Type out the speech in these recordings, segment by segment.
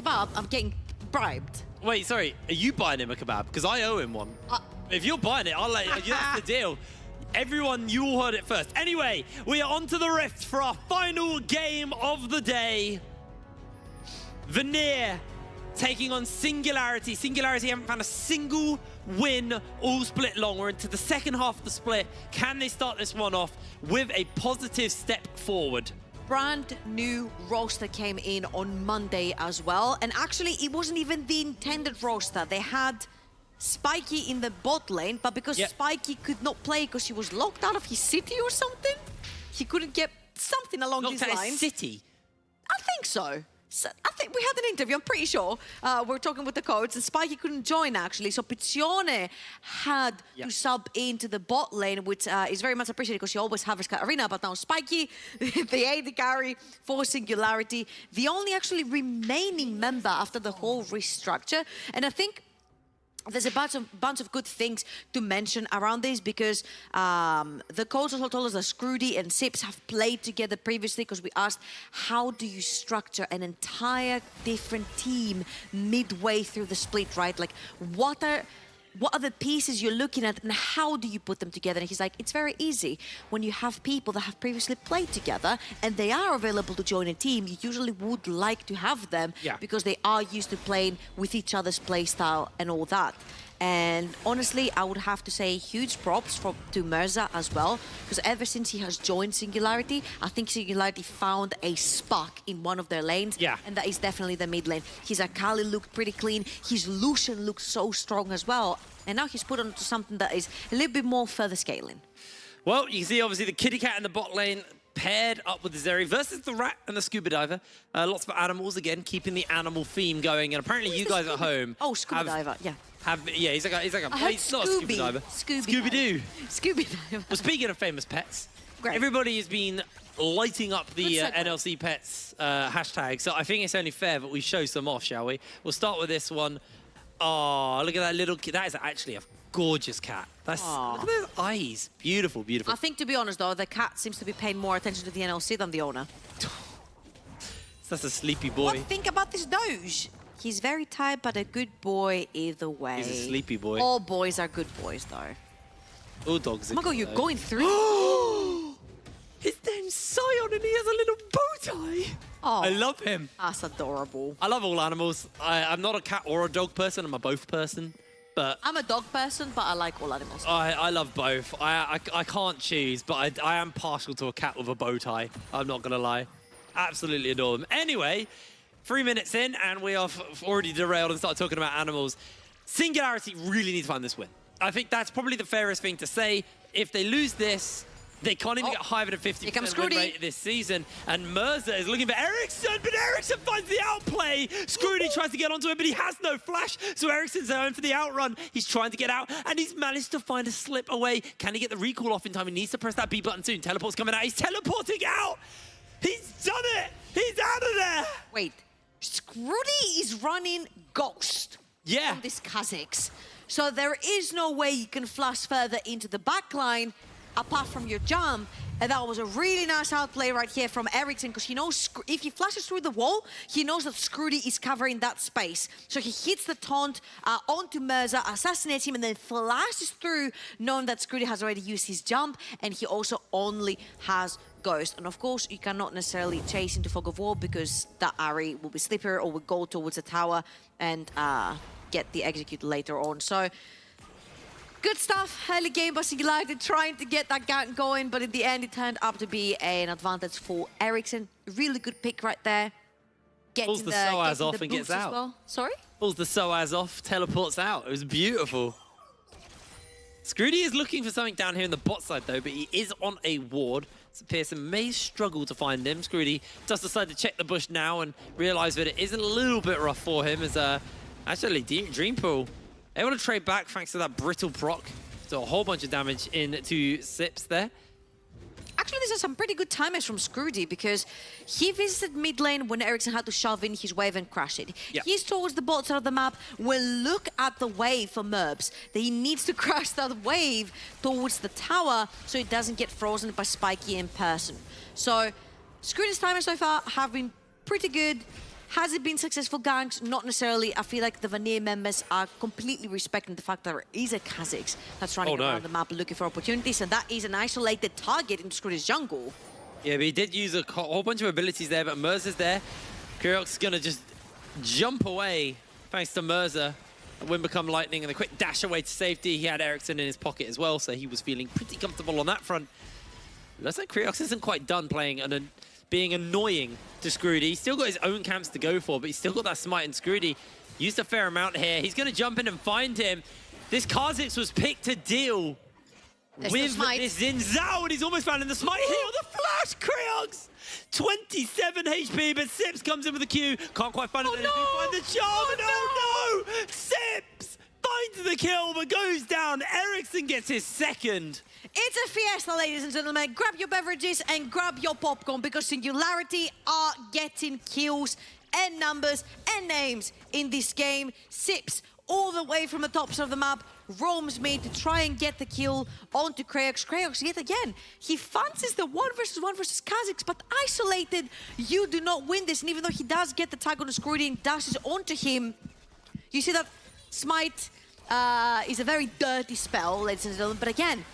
kebab, I'm getting bribed. Wait, sorry, are you buying him a kebab? Because I owe him one. If you're buying it, I'll let you. That's the deal. Everyone, you all heard it first. Anyway, we are on to the Rift for our final game of the day. Vanir taking on Singularity. Singularity haven't found a single win all split long. We're into the second half of the split. Can they start this one off with a positive step forward? Brand new roster came in on Monday as well. And actually, it wasn't even the intended roster. They had Spiky in the bot lane, but because Spiky could not play because he was locked out of his city or something, he couldn't get something along these lines. Locked out his city? I think so. I think we had an interview, I'm pretty sure. We're talking with the coach, and Spiky couldn't join, actually. So Piccione had to sub into the bot lane, which is very much appreciated because you always have Arena. But now Spiky, the AD carry for Singularity, the only actually remaining member after the whole restructure. And I think there's a bunch of good things to mention around this because the coach also told us that Scrudy and Sips have played together previously because we asked, how do you structure an entire different team midway through the split, right? Like, what are the pieces you're looking at and how do you put them together? And he's like, it's very easy. When you have people that have previously played together and they are available to join a team, you usually would like to have them because they are used to playing with each other's play style and all that. And honestly, I would have to say huge props to Mirza as well, because ever since he has joined Singularity, I think Singularity found a spark in one of their lanes, and that is definitely the mid lane. His Akali looked pretty clean, his Lucian looked so strong as well, and now he's put onto something that is a little bit more further scaling. Well, you can see obviously the kitty cat in the bot lane paired up with the Zeri versus the rat and the scuba diver. Lots of animals again, keeping the animal theme going, and apparently you guys at home scuba diver, he's like a he's not a scuba diver. Scooby-Doo. Scooby diver. Well, speaking of famous pets, everybody has been lighting up the NLC pets hashtag, so I think it's only fair that we show some off, shall we? We'll start with this one. Oh, look at that little kid. That is actually a gorgeous cat. Look at those eyes. Beautiful, beautiful. I think, to be honest, though, the cat seems to be paying more attention to the NLC than the owner. That's a sleepy boy. What think about this Doge? He's very tired, but a good boy either way. He's a sleepy boy. All boys are good boys, though. All dogs are good. Oh my God, you're going through. His name's Sion and he has a little bow tie. Oh, I love him. That's adorable. I love all animals. I'm not a cat or a dog person. I'm a both person. But I'm a dog person, but I like all animals. I love both. I can't choose, but I am partial to a cat with a bow tie. I'm not going to lie. Absolutely adore them. Anyway, 3 minutes in, and we have already derailed and started talking about animals. Singularity really need to find this win. I think that's probably the fairest thing to say. If they lose this, they can't even get higher than a 50% win rate this season. And Mirza is looking for Ericsson, but Ericsson finds the outplay. Scrudy tries to get onto him, but he has no flash. So Ericsson's going for the outrun. He's trying to get out, and he's managed to find a slip away. Can he get the recall off in time? He needs to press that B button soon. Teleport's coming out. He's teleporting out. He's done it. He's out of there. Wait, Scrudy is running Ghost on this Kha'Zix. So there is no way you can flash further into the backline apart from your jump. And that was a really nice outplay right here from Ericsson, because he knows if he flashes through the wall, he knows that Scrudy is covering that space. So he hits the taunt onto Mirza, assassinates him, and then flashes through, knowing that Scrudy has already used his jump, and he also only has Ghost. And of course, you cannot necessarily chase into Fog of War because that Ahri will be slippery or will go towards the tower and get the execute later on. So good stuff, early game by Singularity, trying to get that gang going, but in the end it turned up to be an advantage for Ericsson. Really good pick right there. Pulls the SOAS off and gets out. Well. Sorry? Pulls the SOAS off, teleports out. It was beautiful. Scrudy is looking for something down here in the bot side though, but he is on a ward. So Pearson may struggle to find him. Scrudy does decide to check the bush now and realise that it is a little bit rough for him as actually Dreampool able to trade back thanks to that brittle proc. So a whole bunch of damage into Sips there. Actually, these are some pretty good timers from Scrudy because he visited mid lane when Ericsson had to shove in his wave and crash it. He's towards the bot side of the map. Well, look at the wave for Merbs. That he needs to crash that wave towards the tower so it doesn't get frozen by Spiky in person. So Scrudy's timers so far have been pretty good. Has it been successful ganks? Not necessarily. I feel like the Vanir members are completely respecting the fact that there is a Kha'Zix that's running around the map looking for opportunities, and that is an isolated target in Scroody's jungle. Yeah, but he did use a whole bunch of abilities there, but Mirza's there. Kriok's is going to just jump away thanks to Mirza. Wind become lightning and a quick dash away to safety. He had Ericsson in his pocket as well, so he was feeling pretty comfortable on that front. Looks like Kriok isn't quite done playing and being annoying to Scroody. He's still got his own camps to go for, but he's still got that smite, and Scroody used a fair amount here. He's going to jump in and find him. This Kha'Zix was picked to deal with this Xin Zhao, and he's almost found in the smite here. The flash, Kriok's 27 HP, but Sips comes in with a Q. Can't quite find it. Find the charm. No! Sips finds the kill, but goes down. Ericsson gets his second. It's a fiesta, ladies and gentlemen. Grab your beverages and grab your popcorn, because Singularity are getting kills and numbers and names in this game. Sips all the way from the tops of the map, roams mid to try and get the kill onto Kraox. Kraox, yet again, he fancies the 1v1 versus Kha'Zix, but isolated, you do not win this. And even though he does get the tag on the Scroody and dashes onto him, you see that Smite is a very dirty spell, ladies and gentlemen. But again,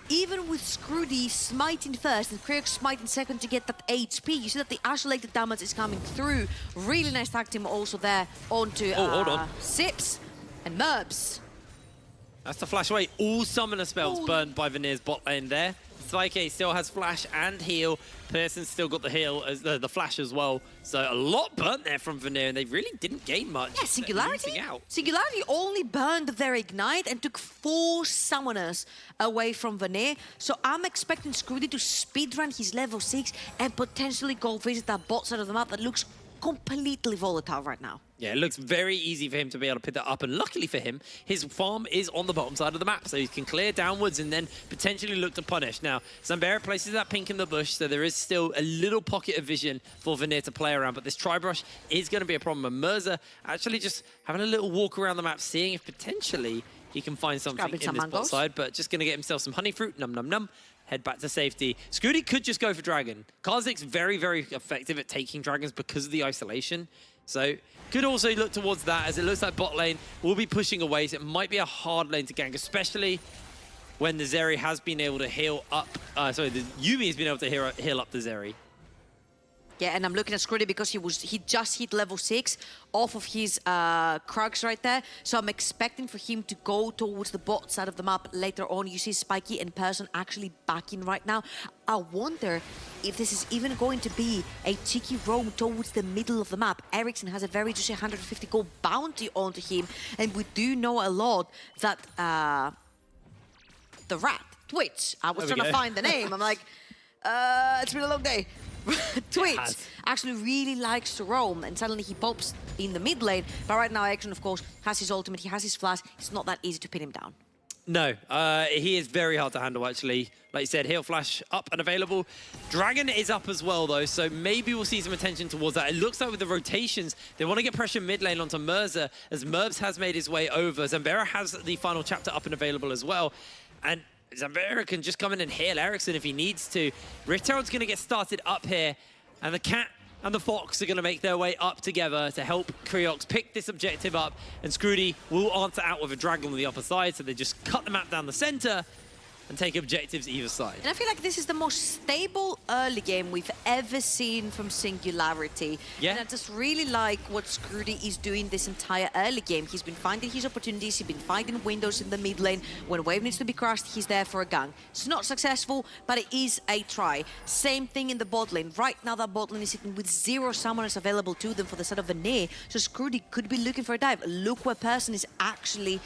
even with Scroody smiting first and Kraox smiting second to get that HP, you see that the isolated damage is coming through. Really nice tag team also there onto hold on. Sips and Merbs. That's the flash away. All summoner spells burned by Vanir's bot lane there. Spike still has flash and heal. Pearson's still got the heal, as the flash as well. So a lot burnt there from Vanir, and they really didn't gain much. Yeah, Singularity only burned their ignite and took 4 summoners away from Vanir. So I'm expecting Scroody to speedrun his level 6 and potentially go visit that bot side of the map that looks completely volatile right now. Yeah, it looks very easy for him to be able to pick that up, and luckily for him, his farm is on the bottom side of the map, so he can clear downwards and then potentially look to punish. Now, Zambera places that pink in the bush, so there is still a little pocket of vision for Vanir to play around, but this tri-brush is going to be a problem, and Mirza actually just having a little walk around the map, seeing if potentially he can find something in this bot side, but just going to get himself some honey fruit, num num num. Head back to safety. Scroody could just go for Dragon. Kha'Zix very, very effective at taking Dragons because of the isolation. So could also look towards that, as it looks like bot lane will be pushing away. So it might be a hard lane to gank, especially when the Zeri has been able to heal up. The Yuumi has been able to heal up the Zeri. Yeah, and I'm looking at Scroody because he just hit level 6 off of his Krugs right there. So I'm expecting for him to go towards the bot side of the map later on. You see Spiky and Person actually backing right now. I wonder if this is even going to be a cheeky roam towards the middle of the map. Ericsson has a very juicy 150 gold bounty onto him. And we do know a lot that the rat, Twitch, I was trying to find the name. I'm like, it's been a long day. Twitch actually really likes to roam, and suddenly he pops in the mid lane. But right now, Action, of course, has his ultimate, he has his flash. It's not that easy to pin him down. No, he is very hard to handle, actually. Like you said, heal flash up and available. Dragon is up as well, though, so maybe we'll see some attention towards that. It looks like with the rotations, they want to get pressure mid lane onto Mirza, as Merbs has made his way over. Zambera has the final chapter up and available as well. And Zambera can just come in and heal Ericsson if he needs to. Richard's going to get started up here, and the cat and the fox are going to make their way up together to help Kriok's pick this objective up, and Scroody will answer out with a dragon on the upper side, so they just cut the map down the center and take objectives either side. And I feel like this is the most stable early game we've ever seen from Singularity. Yeah. And I just really like what Scroody is doing this entire early game. He's been finding his opportunities, he's been finding windows in the mid lane. When wave needs to be crushed, he's there for a gang. It's not successful, but it is a try. Same thing in the bot lane. Right now, that bot lane is sitting with 0 summoners available to them for the side of Vanir. So Scroody could be looking for a dive. Look where Person is actually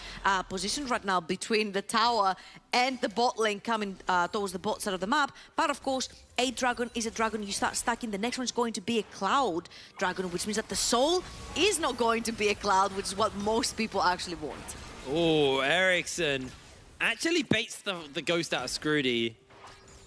positioned right now between the tower and the bot lane coming towards the bot side of the map. But of course, a dragon is a dragon. You start stacking. The next one is going to be a cloud dragon, which means that the soul is not going to be a cloud, which is what most people actually want. Oh, Ericsson actually baits the ghost out of Scroody.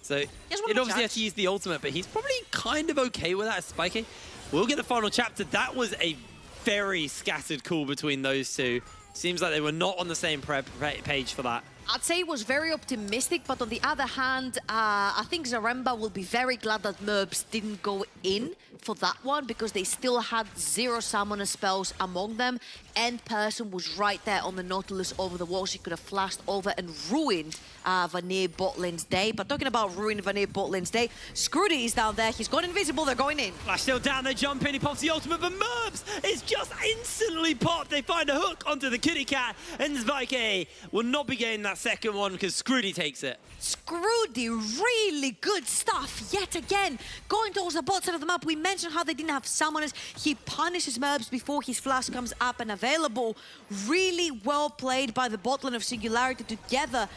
So it obviously has to use the ultimate, but he's probably kind of okay with that. Spiky. We'll get the final chapter. That was a very scattered call between those two. Seems like they were not on the same page for that. I'd say it was very optimistic, but on the other hand, I think Zaremba will be very glad that Merbs didn't go in for that one because they still had 0 summoner spells among them, and Person was right there on the Nautilus over the wall. She could have flashed over and ruined Vanir bot lane's day. But talking about ruining Vanir bot lane's day, Scrudy is down there. He's gone invisible. They're going in. Flash still down. They jump in. He pops the ultimate, but Merbs is just instantly popped. They find a hook onto the kitty cat, and Zvike will not be getting that second one because Scrudy takes it. Scrudy, really good stuff yet again. Going towards the bot side of the map, we mentioned how they didn't have summoners. He punishes Merbs before his flash comes up and available. Really well played by the bot lane of Singularity together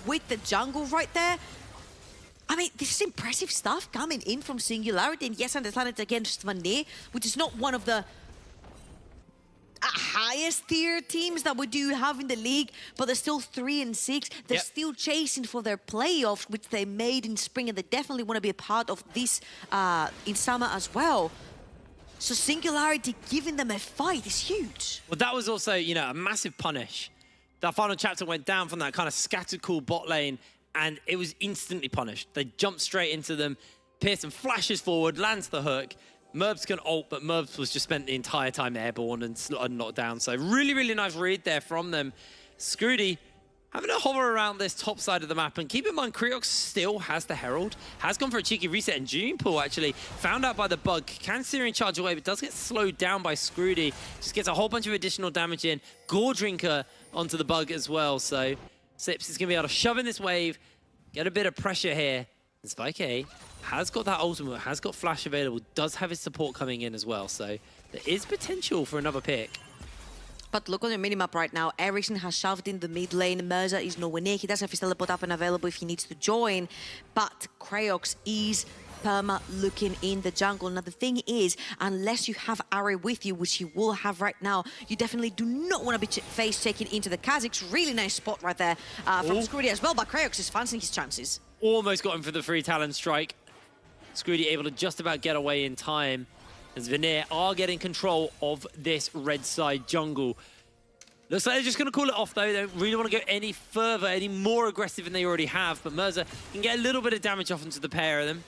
with the jungle right there. I mean, this is impressive stuff coming in from Singularity. And yes, I understand it's against Vanir, which is not one of the highest tier teams that we do have in the league, but they're still 3 and 6. They're still chasing for their playoffs, which they made in spring, and they definitely want to be a part of this in summer as well. So Singularity giving them a fight is huge. Well, that was also, you know, a massive punish. That final chapter went down from that kind of scattered cool bot lane, and it was instantly punished. They jumped straight into them. Pearson flashes forward, lands the hook. Merbs can ult, but Merbs was just spent the entire time airborne and knocked down. So really, really nice read there from them. Scrudy having to hover around this top side of the map. And keep in mind, Creox still has the Herald. Has gone for a cheeky reset. And June Pool actually found out by the bug. Can Syrian charge away, but does get slowed down by Scrudy. Just gets a whole bunch of additional damage in. Gore Drinker onto the bug as well. So Sips is going to be able to shove in this wave. Get a bit of pressure here. And Spike has got that ultimate, has got flash available, does have his support coming in as well. So there is potential for another pick. But look on the minimap right now. Ericsson has shoved in the mid lane. Merza is nowhere near. He does have his teleport up and available if he needs to join. But Creox is perma looking in the jungle. Now the thing is, unless you have Ari with you, which you will have right now, you definitely do not want to be face checking into the Kazakhs. Really nice spot right there from Scrudy as well. But Creox is fancying his chances. Almost got him for the free Talon strike. Scrudy able to just about get away in time, as Vanir are getting control of this red side jungle. Looks like they're just going to call it off, though. They don't really want to go any further, any more aggressive than they already have. But Merza can get a little bit of damage off into the pair of them.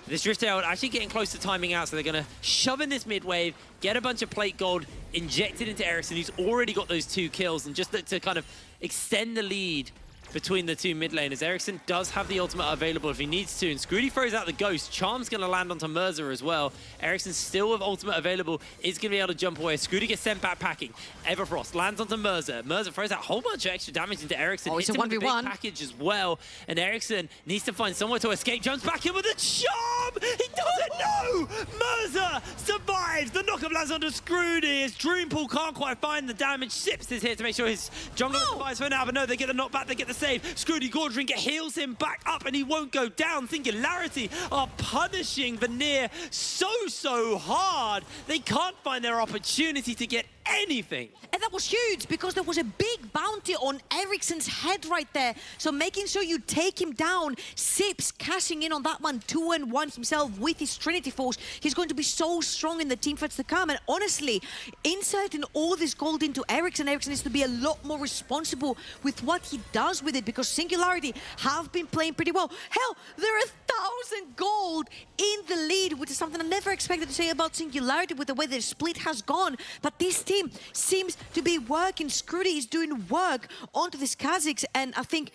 This Drift Herald actually getting close to timing out, so they're going to shove in this mid wave, get a bunch of plate gold injected into Ericsson, who's already got those 2 kills, and just to kind of extend the lead between the 2 mid laners. Ericsson does have the ultimate available if he needs to, and Scrudy throws out the Ghost. Charm's going to land onto Merza as well. Ericsson still with ultimate available, is going to be able to jump away. Scrudy gets sent back packing. Everfrost lands onto Merza. Merza throws out a whole bunch of extra damage into Ericsson. Oh, it's a 1v1. Big package as well, and Ericsson needs to find somewhere to escape. Jumps back in with a charm! He doesn't know! Merza survives! The knockup lands onto Scrudy as Dreampool can't quite find the damage. Sips is here to make sure his jungle survives for now, but no, they get the knockback, they get the save. Scrudy Gore Drinker heals him back up and he won't go down. Singularity are punishing Vanir so hard. They can't find their opportunity to get anything. And that was huge because there was a big bounty on Ericsson's head right there. So making sure you take him down. Sips cashing in on that one, 2-1 himself with his Trinity Force. He's going to be so strong in the team fights to come. And honestly, inserting all this gold into Ericsson needs to be a lot more responsible with what he does with it, because Singularity have been playing pretty well. Hell, they're 1,000 gold in the lead, which is something I never expected to say about Singularity with the way their split has gone. But this team seems to be working. Scrudy is doing work onto this Kazakhs, and I think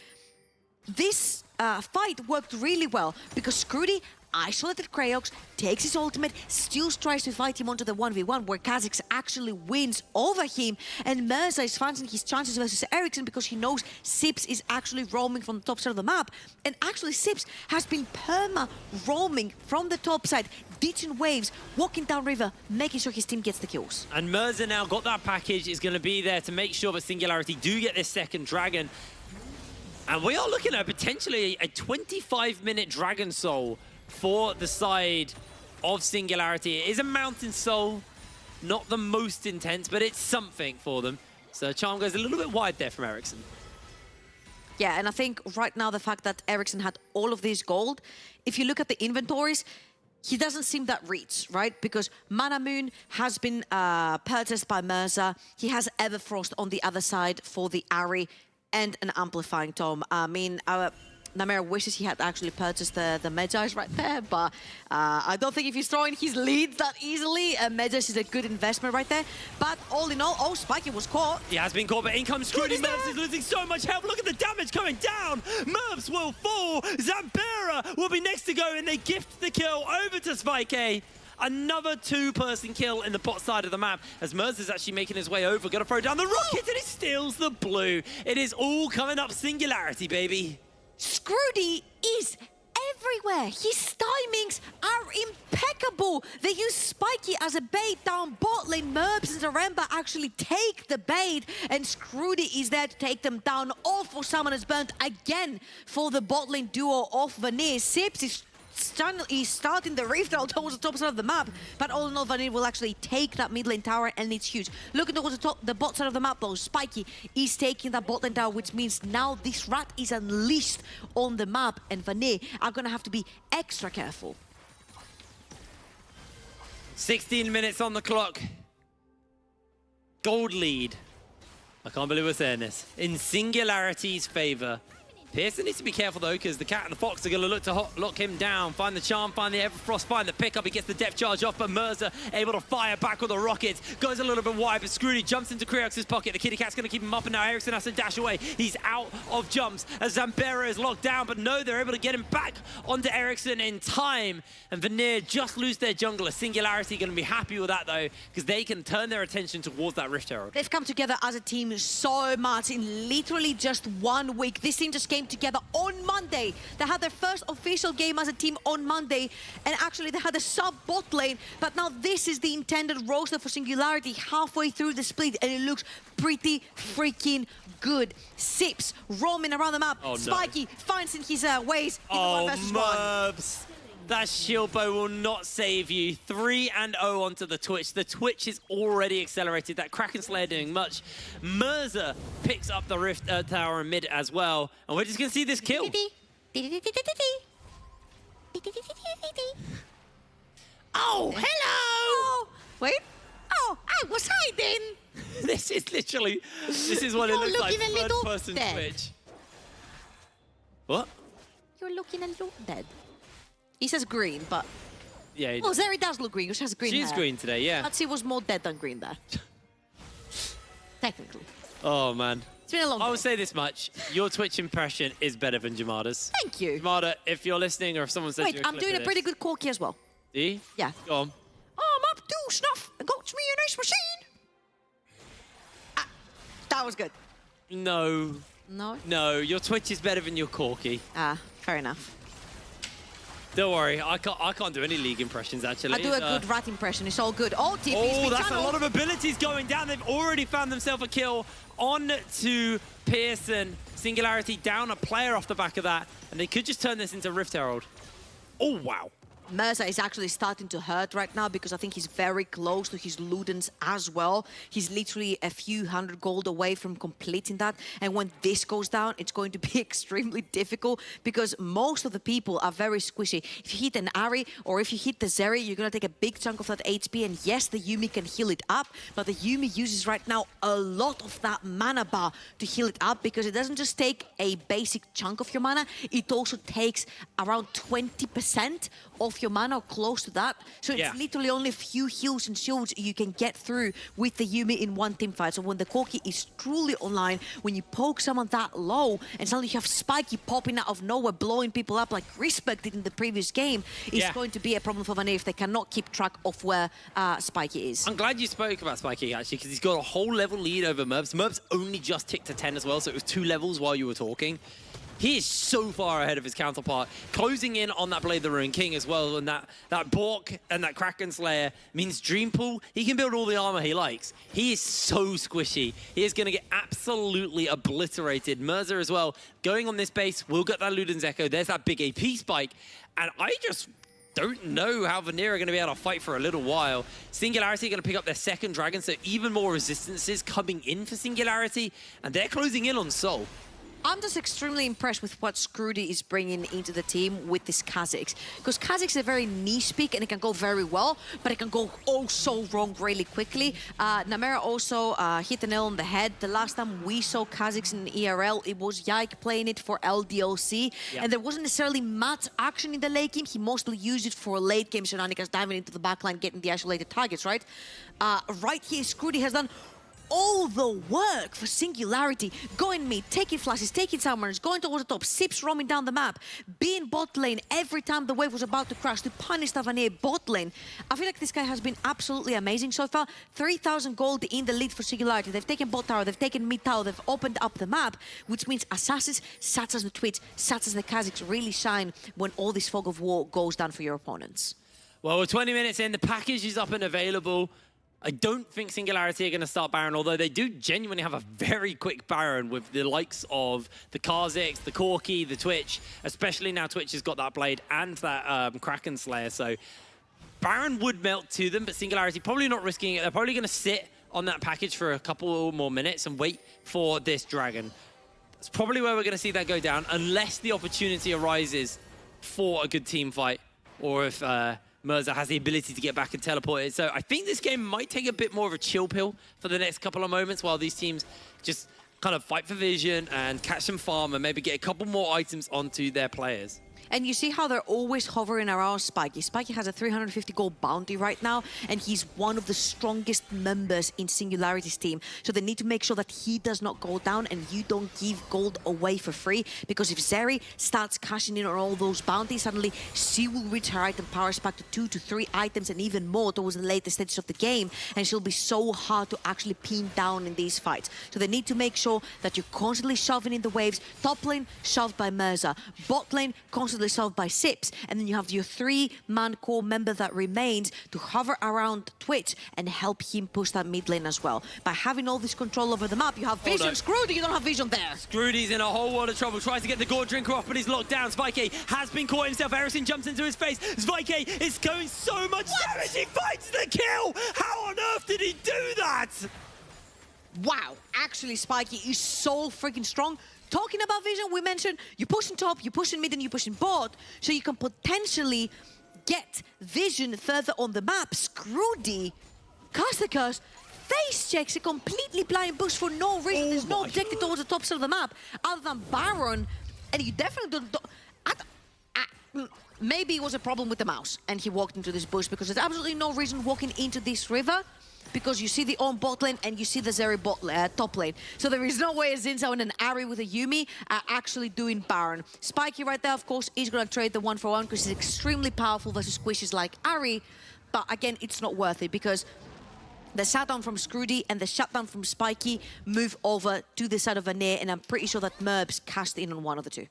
this fight worked really well because Scrudy isolated Creox, takes his ultimate, still tries to fight him onto the 1v1 where Kazakhs actually wins over him, and Merza is fancying his chances versus Ericsson because he knows Sips is actually roaming from the top side of the map, and actually Sips has been perma roaming from the top side, ditching waves, walking down river, making sure his team gets the kills. And Merza now got that package, is going to be there to make sure that Singularity do get this second dragon. And we are looking at potentially a 25-minute Dragon Soul for the side of Singularity. It is a Mountain Soul, not the most intense, but it's something for them. So Charm goes a little bit wide there from Ericsson. Yeah, and I think right now the fact that Ericsson had all of this gold, if you look at the inventories, he doesn't seem that rich, right? Because Mana Moon has been purchased by Merza. He has Everfrost on the other side for the Ari and an Amplifying Tome. I mean, Namera wishes he had actually purchased the Medjais right there, but I don't think if he's throwing his leads that easily, Medjais is a good investment right there. But all in all, oh, Spiky was caught. He has been caught, but in comes Scrooty. Mervs is losing so much health. Look at the damage coming down. Mervs will fall. Zampera will be next to go, and they gift the kill over to Spike. Another two-person kill in the bot side of the map as Merz is actually making his way over. Gonna throw down the rocket, and he steals the blue. It is all coming up Singularity, baby. Scrooty is everywhere. His timings are impeccable. They use Spiky as a bait down bot lane. Merbs and Zaremba actually take the bait, and Scrooty is there to take them down. All for someone is burnt again for the bot lane duo of Vanir. Sips is starting the Rift out towards the top side of the map, but all in all, Vanir will actually take that mid lane tower, and it's huge. Looking towards the bot side of the map, though, Spiky is taking that bot lane tower, which means now this rat is unleashed on the map, and Vanir are going to have to be extra careful. 16 minutes on the clock. Gold lead. I can't believe we're saying this. In Singularity's favor. Pearson needs to be careful, though, because the Cat and the Fox are going to look to lock him down. Find the charm, find the Everfrost, find the pickup. He gets the depth charge off, but Merza able to fire back with the rockets. Goes a little bit wide, but Scrooty jumps into Creox's pocket. The Kitty Cat's going to keep him up, and now Ericsson has to dash away. He's out of jumps as Zambera is locked down, but no, they're able to get him back onto Ericsson in time. And Vanir just lose their jungler. Singularity going to be happy with that, though, because they can turn their attention towards that Rift Herald. They've come together as a team so much in literally just 1 week. This team just came together on Monday. They had their first official game as a team on Monday, and actually they had a sub bot lane, but now this is the intended roster for Singularity halfway through the split, and it looks pretty freaking good. Sips roaming around the map. Oh, no. Spiky finds in his ways in the 1v1. Merbs. That shield bow will not save you. 3-0 onto the Twitch. The Twitch is already accelerated. That Kraken Slayer doing much. Merza picks up the Rift Tower in mid as well. And we're just going to see this kill. Oh, hello! Oh, wait. Oh, I was hiding. This is literally, this is what it looks like, third-person Twitch. What? You're looking a little dead. He says green, but... Yeah, well, Zeri does look green, she has green hair. She's green today, yeah. I'd say it was more dead than green there. Technically. Oh, man. It's been a long day. I will say this much. Your Twitch impression is better than Jamada's. Thank you. Jamada, if you're listening or if someone says wait, I'm doing a pretty good corky as well. Do you? Yeah. Go on. Oh, I'm up to snuff. I got me a nice machine. Ah, that was good. No. No? No, your Twitch is better than your corky. Ah, fair enough. Don't worry, I can't do any League impressions, actually. I do a good rat impression. It's all good. Oh, TP's oh, that's channeled. a lot of abilities going down. They've already found themselves a kill on to Pearson. Singularity down a player off the back of that, and they could just turn this into Rift Herald. Oh, wow. Merza is actually starting to hurt right now because I think he's very close to his Ludens as well. He's literally a few hundred gold away from completing that. And when this goes down, it's going to be extremely difficult because most of the people are very squishy. If you hit an Ari or if you hit the Zeri, you're going to take a big chunk of that HP. And yes, the Yuumi can heal it up, but the Yuumi uses right now a lot of that mana bar to heal it up because it doesn't just take a basic chunk of your mana, it also takes around 20% of your mana or close to that. So it's literally only a few heals and shields you can get through with the Yuumi in one team fight. So when the Corki is truly online, when you poke someone that low and suddenly you have Spiky popping out of nowhere, blowing people up like Respect did in the previous game, it's going to be a problem for Vanir if they cannot keep track of where Spiky is. I'm glad you spoke about Spiky, actually, because he's got a whole level lead over Merbs. Merbs only just ticked to 10 as well, so it was 2 levels while you were talking. He is so far ahead of his counterpart, closing in on that Blade of the Ruined King as well, and that Bork and that Kraken Slayer means Dreampool, he can build all the armor he likes. He is so squishy. He is going to get absolutely obliterated. Merza as well, going on this base, we'll get that Luden's Echo. There's that big AP spike, and I just don't know how Vanir are going to be able to fight for a little while. Singularity are going to pick up their second dragon, so even more resistances coming in for Singularity, and they're closing in on Soul. I'm just extremely impressed with what Scrudy is bringing into the team with this Kha'Zix. Because Kha'Zix is a very niche pick and it can go very well, but it can go oh so wrong really quickly. Namera also hit the nail on the head. The last time we saw Kha'Zix in ERL, it was Yike playing it for LDLC. Yep. And there wasn't necessarily much action in the late game. He mostly used it for late game shenanigans, diving into the backline, getting the isolated targets, right? Right here, Scrudy has done all the work for Singularity, going mid, taking flashes, taking summoners, going towards the top, Sips roaming down the map, being bot lane every time the wave was about to crash to punish the Vanir bot lane. I feel like this guy has been absolutely amazing so far. 3,000 gold in the lead for Singularity. They've taken bot tower, they've taken mid tower, they've opened up the map, which means assassins, such as the Twitch, such as the Kha'Zix, really shine when all this fog of war goes down for your opponents. Well, we're 20 minutes in, the package is up and available. I don't think Singularity are going to start Baron, although they do genuinely have a very quick Baron with the likes of the Kha'Zix, the Corki, the Twitch, especially now Twitch has got that Blade and that Kraken Slayer, so Baron would melt to them, but Singularity probably not risking it. They're probably going to sit on that package for a couple more minutes and wait for this Dragon. That's probably where we're going to see that go down, unless the opportunity arises for a good team fight, or if Mirza has the ability to get back and teleport it. So I think this game might take a bit more of a chill pill for the next couple of moments while these teams just kind of fight for vision and catch some farm and maybe get a couple more items onto their players. And you see how they're always hovering around Spiky. Spiky has a 350 gold bounty right now, and he's one of the strongest members in Singularity's team. So they need to make sure that he does not go down and you don't give gold away for free. Because if Zeri starts cashing in on all those bounties, suddenly she will reach her item powers back to 2 to 3 items and even more towards the later stages of the game. And she'll be so hard to actually pin down in these fights. So they need to make sure that you're constantly shoving in the waves. Top lane, shoved by Mirza. Bot lane, constantly solved by Sips, and then you have your 3-man core member that remains to hover around Twitch and help him push that mid lane as well. By having all this control over the map, you have vision. Scrudy, you don't have vision there. Scrudy's in a whole world of trouble, tries to get the Gore Drinker off, but he's locked down. Spikey has been caught himself. Erison jumps into his face. Spikey is going so much damage. He finds the kill. How on earth did he do that? Wow, actually Spiky is so freaking strong. Talking about vision, we mentioned you push in top, you push in mid, and you push in bot, so you can potentially get vision further on the map. Scrudy, cast the curse, face checks a completely blind bush for no reason. There's no objective towards the top side of the map other than Baron, and you definitely don't maybe it was a problem with the mouse, and he walked into this bush because there's absolutely no reason walking into this river. Because you see the own bot lane and you see the Zeri top lane. So there is no way a Zinzao and an Ahri with a Yuumi are actually doing Baron. Spiky right there, of course, is going to trade the 1-for-1 because he's extremely powerful versus squishes like Ahri. But again, it's not worth it because the shutdown from Scrudy and the shutdown from Spiky move over to the side of Vanir, and I'm pretty sure that Merbs cashed in on one of the two.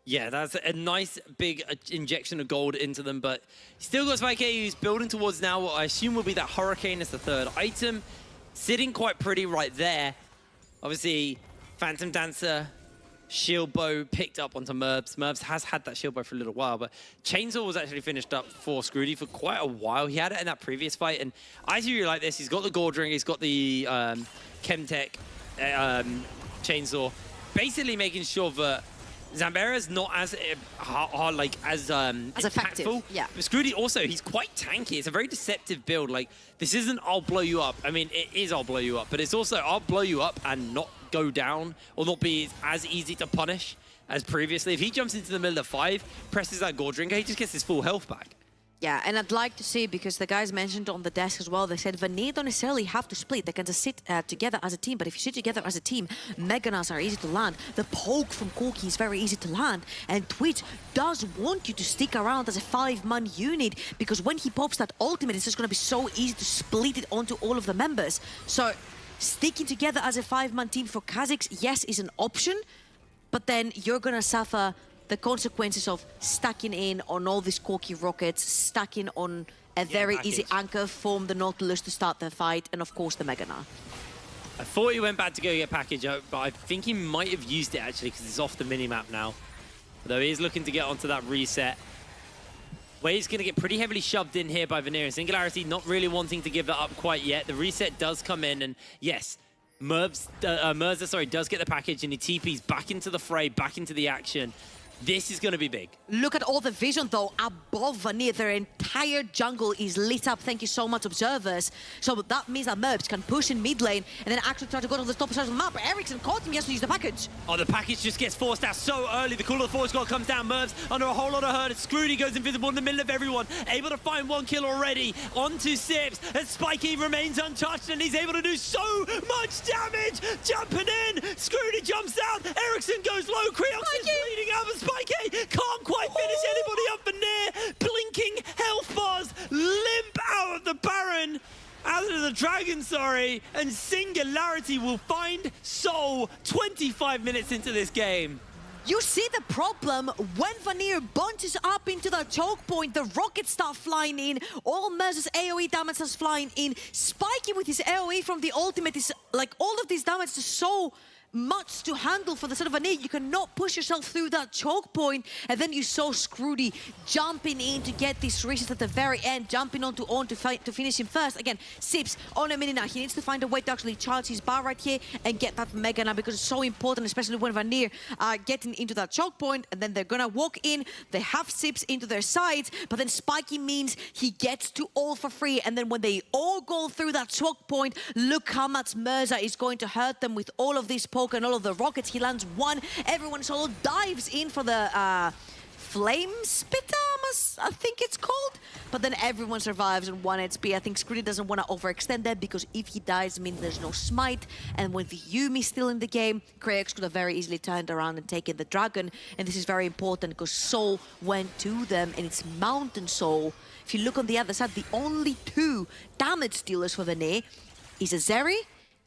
Yeah, that's a nice big injection of gold into them, but still got Spikey, who's building towards now what I assume will be that Hurricane as the 3rd item. Sitting quite pretty right there. Obviously, Phantom Dancer, Shield Bow picked up onto Merbs. Merbs has had that Shield Bow for a little while, but Chainsaw was actually finished up for Scrudy for quite a while. He had it in that previous fight, and I do really like this. He's got the Gore Ring, he's got the Chemtech Chainsaw, basically making sure that Zambera's not as hard, like as effective. impactful. Yeah. But Scrudy also, he's quite tanky. It's a very deceptive build. Like, this isn't I'll blow you up. I mean, it is I'll blow you up, but it's also I'll blow you up and not go down or not be as easy to punish as previously. If he jumps into the middle of 5, presses that Gore Drinker, he just gets his full health back. Yeah, and I'd like to see, because the guys mentioned on the desk as well, they said Vanir don't necessarily have to split. They can just sit together as a team. But if you sit together as a team, Meganas are easy to land. The poke from Corki is very easy to land. And Twitch does want you to stick around as a 5-man unit, because when he pops that ultimate, it's just going to be so easy to split it onto all of the members. So sticking together as a 5-man team for Kha'Zix, yes, is an option. But then you're going to suffer the consequences of stacking in on all these Corki rockets, stacking on a very easy anchor from the Nautilus to start the fight, and of course the Meganar. I thought he went back to go get package, but I think he might have used it actually because it's off the minimap now. Although he is looking to get onto that reset. Wave's going to get pretty heavily shoved in here by Vanir, and Singularity not really wanting to give that up quite yet. The reset does come in, and yes, Merza, does get the package and he TPs back into the fray, back into the action. This is going to be big. Look at all the vision, though, above Vanir. Their entire jungle is lit up. Thank you so much, observers. So that means that Merbs can push in mid lane and then actually try to go to the top side of the map. But Ericsson caught him. He has to use the package. Oh, the package just gets forced out so early. The Call of the Force God comes down. Merbs under a whole lot of hurt. Scrooty goes invisible in the middle of everyone. Able to find one kill already. Onto Sips. And Spiky remains untouched and he's able to do so much damage. Jumping in. Scrooty jumps out. Ericsson goes low. Creox is bleeding out of Spiky. Can't quite finish anybody up. Vanir. Blinking health bars. Limp out of the Baron. Out of the Dragon, sorry. And Singularity will find Soul 25 minutes into this game. You see the problem when Vanir bunches up into the choke point, the rockets start flying in, all Merza's AoE damage starts flying in. Spiky with his AoE from the ultimate is like all of this damage is so much to handle for the sort of Vanir. You cannot push yourself through that choke point, and then you saw Scrooty jumping in to get this reset at the very end, jumping onto On to finish him first. Again, Sips on a minute now. He needs to find a way to actually charge his bar right here and get that Mega now because it's so important, especially when Vanir are getting into that choke point, and then they're gonna walk in. They have Sips into their sides, but then Spiky means he gets to all for free, and then when they all go through that choke point, look how much Merza is going to hurt them with all of this poke and all of the rockets. He lands one. Everyone solo dives in for the flame spitter, I think it's called. But then everyone survives on 1 HP. I think Scrooty doesn't want to overextend that because if he dies, it means there's no smite. And with the Yuumi still in the game, Creox could have very easily turned around and taken the dragon. And this is very important because Soul went to them and it's Mountain Soul. If you look on the other side, the only 2 damage dealers for Vanir is a Zeri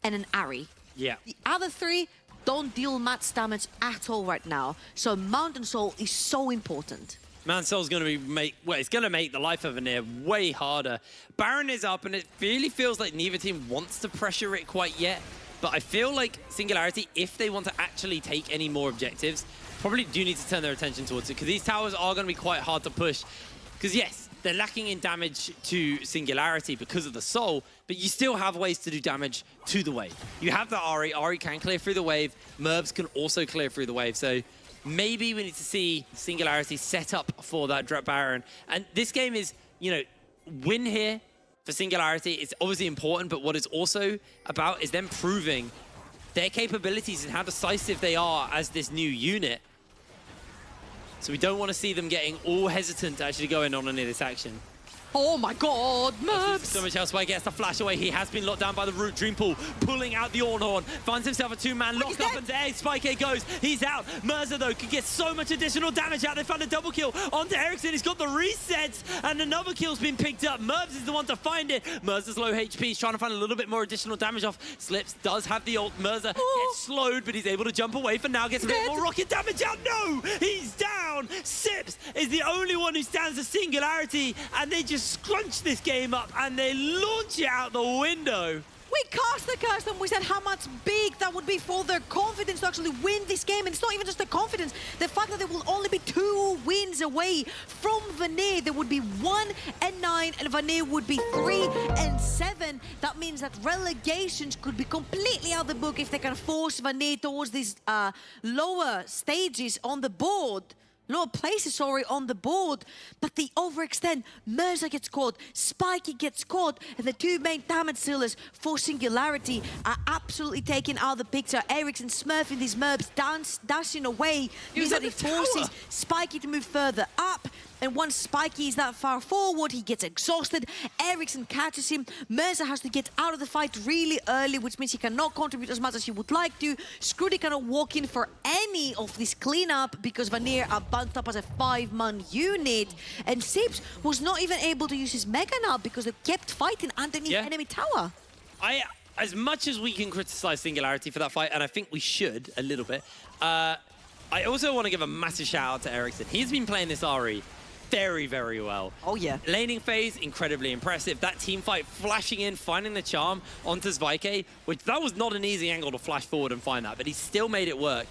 and an Ahri. Yeah. The other 3 don't deal much damage at all right now. So Mountain Soul is so important. Mountain Soul's going to be it's going to make the life of Vanir way harder. Baron is up, and it really feels like neither team wants to pressure it quite yet. But I feel like Singularity, if they want to actually take any more objectives, probably do need to turn their attention towards it, because these towers are going to be quite hard to push. Because yes, they're lacking in damage to Singularity because of the Soul, but you still have ways to do damage to the wave. You have the Ahri. Ahri can clear through the wave. Merbs can also clear through the wave. So maybe we need to see Singularity set up for that Drop Baron. And this game is, you know, win here for Singularity. It's obviously important, but what it's also about is them proving their capabilities and how decisive they are as this new unit. So we don't want to see them getting all hesitant to actually go in on any of this action. Oh my god, Merbs! So much else. Spike gets the flash away. He has been locked down by the Root Dream Pool, pulling out the Ornhorn. Finds himself a 2-man lock up, and there Spike goes. He's out. Merza, though, could get so much additional damage out. They found a double kill onto Ericsson. He's got the resets, and another kill's been picked up. Merbs is the one to find it. Merza's low HP. He's trying to find a little bit more additional damage off. Slips does have the ult. Merza gets slowed, but he's able to jump away for now. Gets a bit more rocket damage out. No! He's down! Sips is the only one who stands a Singularity, and they just scrunch this game up and they launch it out the window. We cast the curse and we said how much big that would be for their confidence to actually win this game. And it's not even just the confidence. The fact that they will only be 2 wins away from Vanir. There would be 1-9 and Vanir would be 3-7. That means that relegations could be completely out of the book if they can force Vanir towards these lower stages on the board. Lower places, sorry, on the board, but they overextend. Merza gets caught, Spiky gets caught, and the 2 main damage dealers for Singularity are absolutely taken out of the picture. Ericsson smurfing these Merbs, dashing away, means that he forces Spiky to move further up. And once Spiky is that far forward, he gets exhausted. Ericsson catches him. Merza has to get out of the fight really early, which means he cannot contribute as much as he would like to. Scrooty cannot walk in for any of this cleanup because Vanir are bunched up as a 5-man unit. And Sips was not even able to use his Mega now because they kept fighting underneath enemy tower. As much as we can criticize Singularity for that fight, and I think we should a little bit, I also want to give a massive shout out to Ericsson. He's been playing this Ahri very, very well. Oh, yeah. Laning phase, incredibly impressive. That team fight, flashing in, finding the charm onto Zvaike, which that was not an easy angle to flash forward and find that, but he still made it work.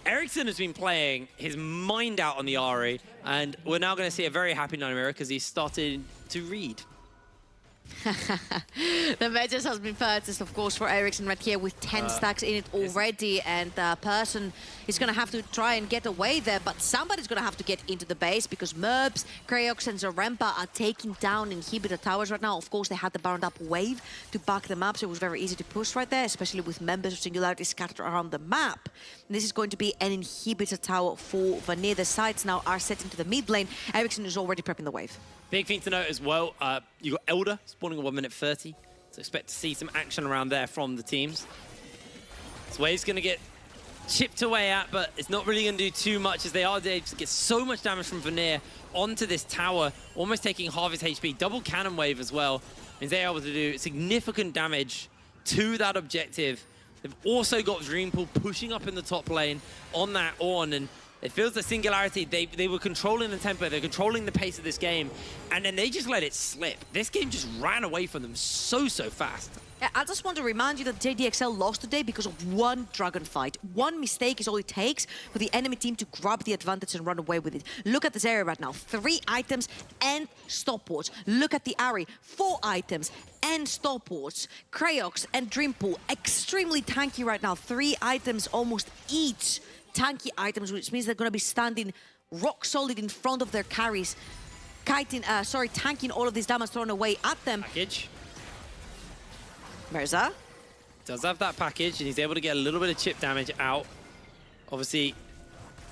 Ericsson has been playing his mind out on the Ahri, and we're now going to see a very happy Naimira because he's started to read. The Megas has been purchased, of course, for Ericsson right here with 10 stacks in it already, and person is going to have to try and get away there, but somebody's going to have to get into the base because Merbs, Krayox, and Zarempa are taking down Inhibitor towers right now. Of course, they had the bound up wave to back them up, so it was very easy to push right there, especially with members of Singularity scattered around the map. And this is going to be an Inhibitor tower for Vanir. The sides now are set into the mid lane. Ericsson is already prepping the wave. Big thing to note as well, you got Elder spawning at 1 minute 30, so expect to see some action around there from the teams. This wave's going to get chipped away at, but it's not really going to do too much as they are able to get so much damage from Vanir onto this tower, almost taking half his HP. Double cannon wave as well, means they're able to do significant damage to that objective. They've also got Dreampool pushing up in the top lane on that Ornn, and it feels that Singularity, they were controlling the tempo, they're controlling the pace of this game, and then they just let it slip. This game just ran away from them so fast. Yeah, I just want to remind you that JDXL lost today because of one dragon fight. One mistake is all it takes for the enemy team to grab the advantage and run away with it. Look at this area right now. 3 items and stopwatch. Look at the Ahri. 4 items and stopwatch. Krayox and Dreampool. Extremely tanky right now. 3 items almost each. Tanky items, which means they're going to be standing rock solid in front of their carries, tanking all of this damage thrown away at them. Package. Mirza Does have that package, and he's able to get a little bit of chip damage out. Obviously,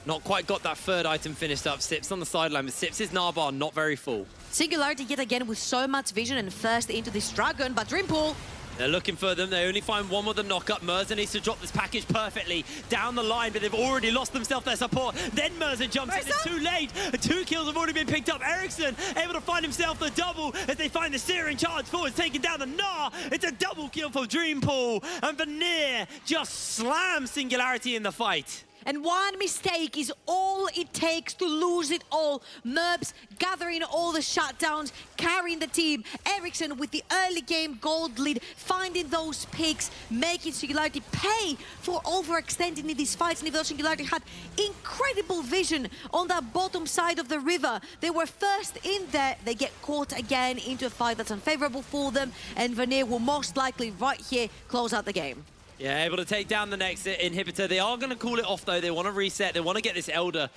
not quite got that 3rd item finished up. Sips on the sideline, but Sips' Narbar not very full. Singularity yet again with so much vision and first into this dragon, but Dreampool. They're looking for them. They only find one with a knock-up. Mirza needs to drop this package perfectly down the line, but they've already lost themselves their support. Then Mirza jumps in. It's too late. 2 kills have already been picked up. Ericsson able to find himself the double as they find the steering charge forwards, taking down the Gnar. It's a double kill for Dreampool, and Vanir just slams Singularity in the fight. And one mistake is all it takes to lose it all. Merbs gathering all the shutdowns, carrying the team. Ericsson with the early game gold lead, finding those picks, making Singularity pay for overextending in these fights. And even though Singularity had incredible vision on that bottom side of the river, they were first in there. They get caught again into a fight that's unfavorable for them. And Vanir will most likely right here close out the game. Yeah, able to take down the next inhibitor. They are going to call it off, though. They want to reset. They want to get this Elder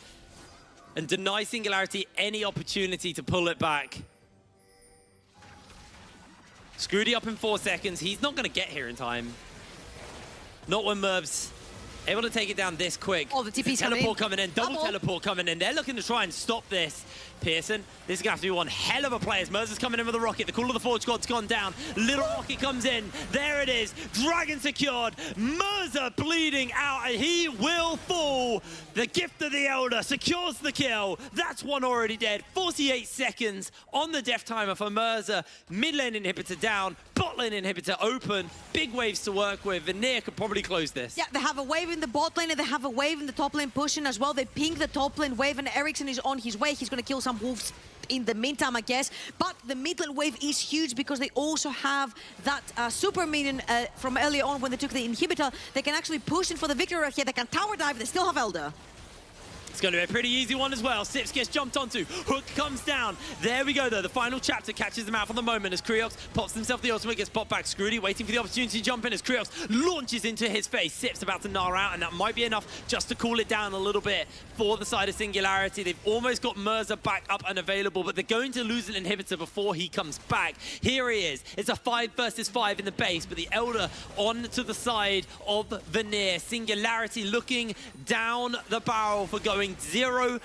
and deny Singularity any opportunity to pull it back. Screwdy up in 4 seconds. He's not going to get here in time. Not when Merbs able to take it down this quick. Oh, the TP's teleport coming in. Double teleport coming in. They're looking to try and stop this. Pearson, this is going to have to be one hell of a play as Mirza's coming in with a rocket. The Call of the Forge God's gone down. Little rocket comes in. There it is. Dragon secured. Mirza bleeding out, and he will fall. The Gift of the Elder secures the kill. That's one already dead. 48 seconds on the death timer for Mirza. Mid lane inhibitor down. Bot lane inhibitor open. Big waves to work with. Vanir could probably close this. Yeah, they have a wave in the bot lane and they have a wave in the top lane pushing as well. They ping the top lane wave and Ericsson is on his way. He's going to kill some wolves in the meantime, I guess. But the mid lane wave is huge because they also have that super minion from earlier on when they took the inhibitor. They can actually push in for the victory right here. They can tower dive. They still have Elder. It's going to be a pretty easy one as well. Sips gets jumped onto. Hook comes down. There we go, though. The final chapter catches them out for the moment as Kreox pops himself the ultimate, gets popped back. Screwdy waiting for the opportunity to jump in as Kreox launches into his face. Sips about to gnar out, and that might be enough just to cool it down a little bit for the side of Singularity. They've almost got Mirza back up and available, but they're going to lose an inhibitor before he comes back. Here he is. It's a 5 versus 5 in the base, but the Elder on to the side of Vanir. Singularity looking down the barrel for going 0-10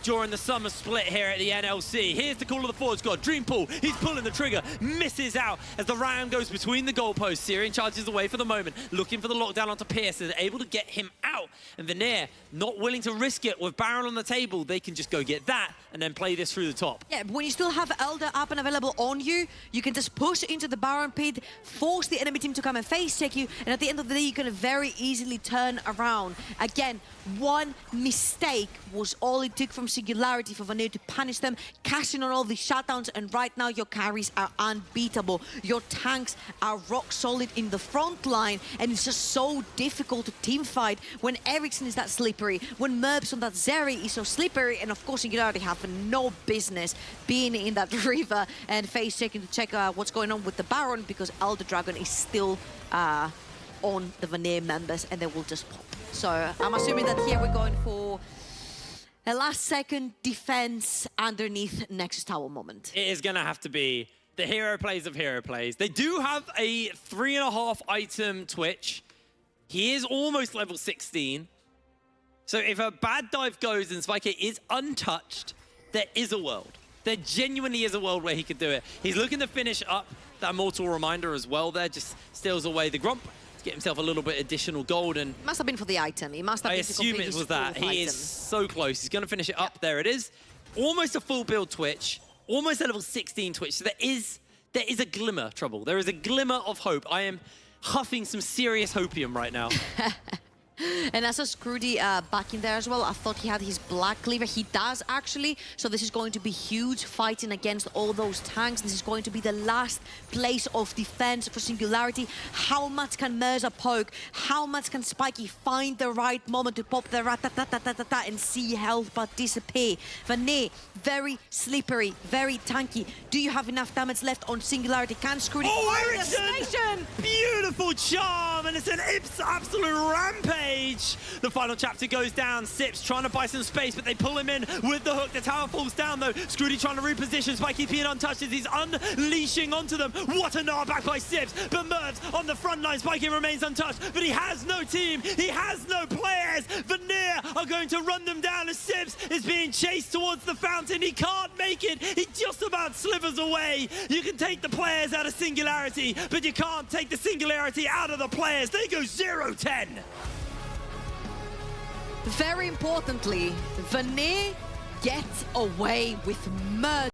during the summer split here at the NLC. Here's the Call of the Forge God. Dreampool, he's pulling the trigger, misses out as the ram goes between the goalposts. Syrian charges away for the moment, looking for the lockdown onto Pearson, able to get him out. And Vanir, not willing to risk it with Baron on the table. They can just go get that and then play this through the top. Yeah, but when you still have Elder up and available on you, you can just push into the Baron pit, force the enemy team to come and face check you, and at the end of the day, you can very easily turn around. Again, one one mistake was all it took from Singularity for Vanir to punish them, cashing on all the shutdowns, and right now your carries are unbeatable. Your tanks are rock solid in the front line, and it's just so difficult to team fight when Ericsson is that slippery, when Merbs on that Zeri is so slippery, and of course Singularity have no business being in that river and face checking to check what's going on with the Baron, because Elder Dragon is still on the Vanir members, and they will just pop. So I'm assuming that here we're going for a last-second defense underneath Nexus Tower moment. It is going to have to be the hero plays of hero plays. They do have a 3.5 item Twitch. He is almost level 16. So if a bad dive goes and Spiky is untouched, there is a world. There genuinely is a world where he could do it. He's looking to finish up that Mortal Reminder as well there, just steals away the Grump to get himself a little bit additional gold. And must have been for the item. He must have I been to assume complete it his was that. full He item. is so close. He's going to finish it up. There it is. Almost a full build Twitch. Almost a level 16 Twitch. So there is a glimmer, Trouble. There is a glimmer of hope. I am huffing some serious hopium right now. And I saw Scrudy back in there as well. I thought he had his Black Cleaver. He does, actually. So this is going to be huge, fighting against all those tanks. This is going to be the last place of defense for Singularity. How much can Mirza poke? How much can Spiky find the right moment to pop the rat-ta-ta-ta-ta-ta and see health but disappear? Vanir, very slippery, very tanky. Do you have enough damage left on Singularity? Can Scrudy find the Ericsson! station? Beautiful charm, and it's an absolute rampage. The final chapter goes down. Sips trying to buy some space, but they pull him in with the hook. The tower falls down, though. Scrudy trying to reposition. Spiky being untouched as he's unleashing onto them. What a gnaw back by Sips. But Mervs on the front line. Spiky remains untouched, but he has no team. He has no players. Vanir are going to run them down as Sips is being chased towards the fountain. He can't make it. He just about slivers away. You can take the players out of Singularity, but you can't take the Singularity out of the players. They go 0-10. Very importantly, Vanir gets away with murder.